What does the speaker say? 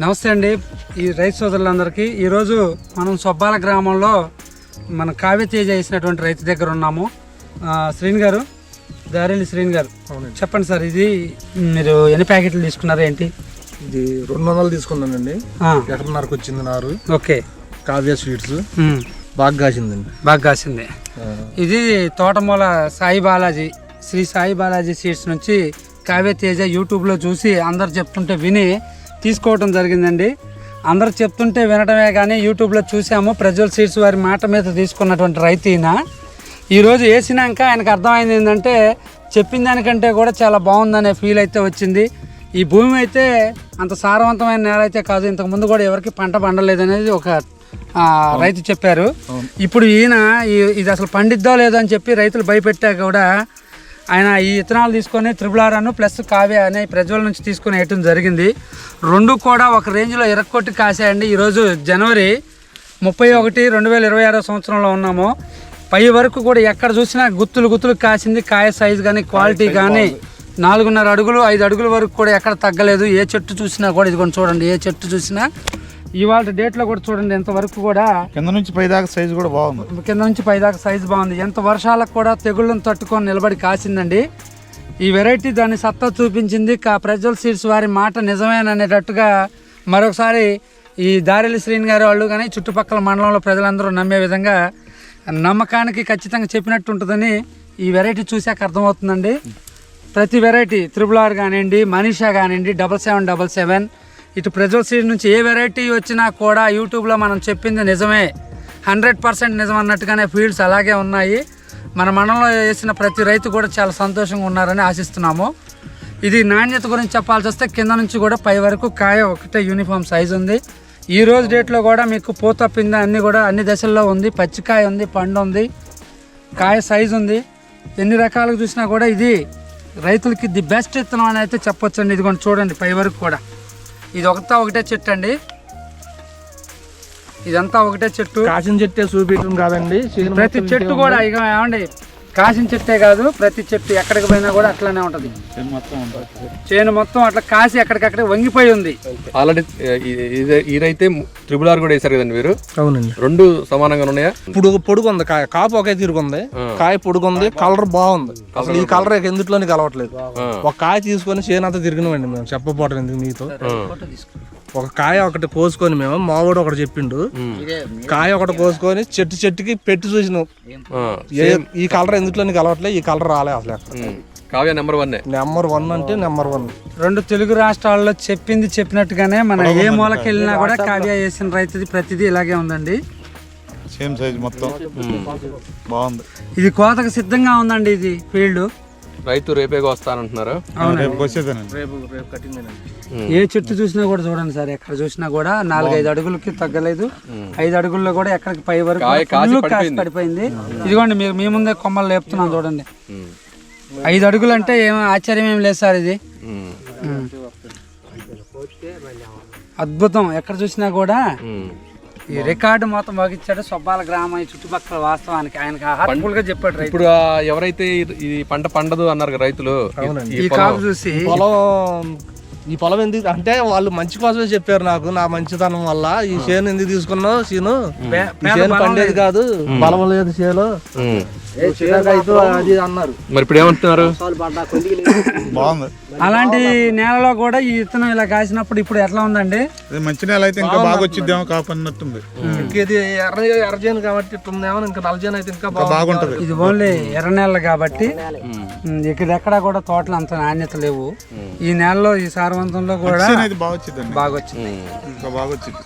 నమస్తే అండి ఈ రైతు సోదరులందరికీ. ఈరోజు మనం సొబ్బాల గ్రామంలో మన కావ్యతేజ వేసినటువంటి రైతు దగ్గర ఉన్నాము. శ్రీని గారు, దారేలి శ్రీని గారు, చెప్పండి సార్, ఇది మీరు ఎన్ని ప్యాకెట్లు తీసుకున్నారు ఏంటి? ఇది 200 తీసుకున్నానండి. ఎకరన్నరకు వచ్చింది నారు. ఓకే, కావ్య స్వీట్స్ బాగా కాసిందండి. బాగా కాసింది. ఇది తోటమూల సాయి బాలాజీ, శ్రీ సాయి బాలాజీ సీడ్స్ నుంచి కావ్యతేజ యూట్యూబ్లో చూసి అందరు చెప్తుంటే విని తీసుకోవటం జరిగిందండి. అందరు చెప్తుంటే వినడమే కానీ యూట్యూబ్లో చూసాము. ప్రజ్వల్ సీడ్స్ వారి మాట మీద తీసుకున్నటువంటి రైతు ఈయన. ఈరోజు వేసినాక ఆయనకు అర్థమైంది ఏంటంటే చెప్పిన దానికంటే కూడా చాలా బాగుందనే ఫీల్ అయితే వచ్చింది. ఈ భూమి అయితే అంత సారవంతమైన నేల అయితే కాదు, ఇంతకుముందు కూడా ఎవరికి పంట పండలేదు అనేది ఒక రైతు చెప్పారు. ఇప్పుడు ఈయన ఇది అసలు పండిద్దో లేదో అని చెప్పి రైతులు భయపెట్టాక కూడా ఆయన ఈ విత్తనాలు తీసుకొని RRR ప్లస్ కావ్య అనే ప్రజ్వల్ నుంచి తీసుకొని వేయటం జరిగింది. రెండు కూడా ఒక రేంజ్లో ఇరక్కొట్టి కాసాయండి. ఈరోజు జనవరి 31, 2026 సంవత్సరంలో ఉన్నాము. పై వరకు కూడా ఎక్కడ చూసినా గుత్తులు కాసింది. కాయ సైజు కానీ క్వాలిటీ కానీ 4.5 అడుగులు 5 అడుగుల వరకు కూడా ఎక్కడ తగ్గలేదు. ఏ చెట్టు చూసినా కూడా ఇది చూడండి, ఏ చెట్టు చూసినా ఇవాళ డేట్లో కూడా చూడండి ఎంతవరకు కూడా కింద నుంచి పైదాకా సైజు కూడా బాగుంది. కింద నుంచి పైదాకా సైజు బాగుంది. ఎంత వర్షాలకు కూడా తెగుళ్ళను తట్టుకొని నిలబడి కాసిందండి. ఈ వెరైటీ దాని సత్తా చూపించింది. ప్రజ్వల్ సీడ్స్ వారి మాట నిజమేననేటట్టుగా మరొకసారి ఈ దారేలి శ్రీని గారు వాళ్ళు కానీ చుట్టుపక్కల మండలంలో ప్రజలందరూ నమ్మే విధంగా నమ్మకానికి ఖచ్చితంగా చెప్పినట్టు ఉంటుందని ఈ వెరైటీ చూసాక అర్థమవుతుందండి. ప్రతి వెరైటీ RRR కానివ్వండి, మనీషా కానివ్వండి, 7777 ఇటు ప్రజ్వల్ సీడ్ నుంచి ఏ వెరైటీ వచ్చినా కూడా యూట్యూబ్లో మనం చెప్పింది నిజమే, 100% నిజం అన్నట్టుగానే ఫీల్డ్స్ అలాగే ఉన్నాయి. మన మండలంలో వేసిన ప్రతి రైతు కూడా చాలా సంతోషంగా ఉన్నారని ఆశిస్తున్నాము. ఇది నాణ్యత గురించి చెప్పాల్సి వస్తే కింద నుంచి కూడా పై వరకు కాయ ఒకటే యూనిఫామ్ సైజు ఉంది. ఈ రోజు డేట్లో కూడా మీకు పూత పింద అన్నీ కూడా అన్ని దశల్లో ఉంది. పచ్చికాయ ఉంది, పండు ఉంది, కాయ సైజు ఉంది. ఎన్ని రకాలుగా చూసినా కూడా ఇది రైతులకి ది బెస్ట్ విత్తనం అని అయితే చెప్పొచ్చండి. ఇది కూడా చూడండి పై వరకు కూడా ఇది ఒకటే చెట్టు అండి. ఇదంతా ఒకటే చెట్టు. కాసిన చెట్టే చూపించడం కాదండి, ప్రతి చెట్టు కూడా ఇక ఏమండి కాసిన చెట్టే కాదు, ప్రతి చెట్టు ఎక్కడికి పోయినా కూడా అట్లానే ఉంటది. చేను మొత్తం అట్లా కాసి ఎక్కడికక్కడ వంగిపోయి ఉంది. ఆల్రెడీ ఈ రైతే RRR కూడా వేసారు కదండి మీరు? అవునండి. రెండు సమానంగా ఉన్నాయా? ఇప్పుడు పొడుగుంది కాయ, కాపు ఒకే తిరుగుంది, కాయ పొడుగుంది, కలర్ బాగుంది. అసలు ఈ కలర్ ఎందుట్లోని కలవట్లేదు. ఒక కాయ తీసుకొని చేనంతా తిరిగినామండి మేము. చెప్పపోవటం ఎందుకు మీతో. ఒక కాయ ఒకటి కోసుకొని మేము, మావాడు ఒకటి చెప్పిండు, కాయ ఒకటి కోసుకొని చెట్టుకి పెట్టి చూసినాం. ఈ కలర్ ఎందుట్లోని కలవట్లేదు, ఈ కలర్ రాలే అసలు. కావ్య నెంబర్ 1 అంటే నెంబర్ 1. రెండు తెలుగు రాష్ట్రాల్లో చెప్పింది చెప్పినట్టుగానే మన ఏ మూలకి వెళ్ళినా కూడా కావ్య వేసిన రైతుది ప్రతిదీ ఇలాగే ఉందండి. సేమ్ సైజ్ మొత్తం బాగుంది. ఇది కోతకు సిద్ధంగా ఉందండి. ఇది ఫీల్డ్ రైతు రేపే వస్తానంటున్నారు. ఏ చెట్టు చూసినా కూడా చూడండి సార్, ఎక్కడ చూసినా కూడా 4-5 అడుగులకి తగ్గలేదు. 5 అడుగుల్లో కూడా ఎక్కడికి పై వరకు కాసి పడిపోయింది. ఇదిగోండి మీరు మీ ముందే కొమ్మలు లేపుతున్నాను చూడండి. 5 అడుగులు అంటే ఏం ఆశ్చర్యం ఏం లేదు సార్. ఇది అద్భుతం. ఎక్కడ చూసినా కూడా ఈ రికార్డు మొత్తం వహించాడు సొబ్బాల గ్రామం, ఈ చుట్టుపక్కల. వాస్తవానికి ఆయనకి హార్ట్ఫుల్ గా చెప్పాడు. ఇప్పుడు ఎవరైతే ఈ పంట పండదు అన్నారు కదా రైతులు, ఈ కాపు చూసి ఈ పొలం ఎందుకు అంటే వాళ్ళు మంచి కోసమే చెప్పారు నాకు. నా మంచితనం వల్ల ఈ చేను ఎందుకు తీసుకున్నావు, చేను పండేది కాదు, బలం లేదు చేలో అది అన్నారు. మరి ఇప్పుడు ఏమంటున్నారు? బాగుంది. అలాంటి నేలలో కూడా ఈ విత్తనం ఇలా కాసినప్పుడు ఇప్పుడు ఎట్లా ఉందండి? మంచి నేల అయితే ఇంకా బాగా వచ్చిద్దాం కాపన్నట్టుంది. ఇది ఎర్రజేను కాబట్టి ఇట్లుందేమో, ఇంకా నల్లజేను అయితే ఇంకా బాగుంటది. ఇది ఓన్లీ ఎర్ర నేల కాబట్టి ఇక్కడ ఎక్కడా కూడా తోటలు అంత నాణ్యత లేవు. ఈ నేలలో ఈ సారవంతంలో కూడా బాగా వచ్చింది. బాగా వచ్చింది. ఇంకా బాగా వచ్చింది.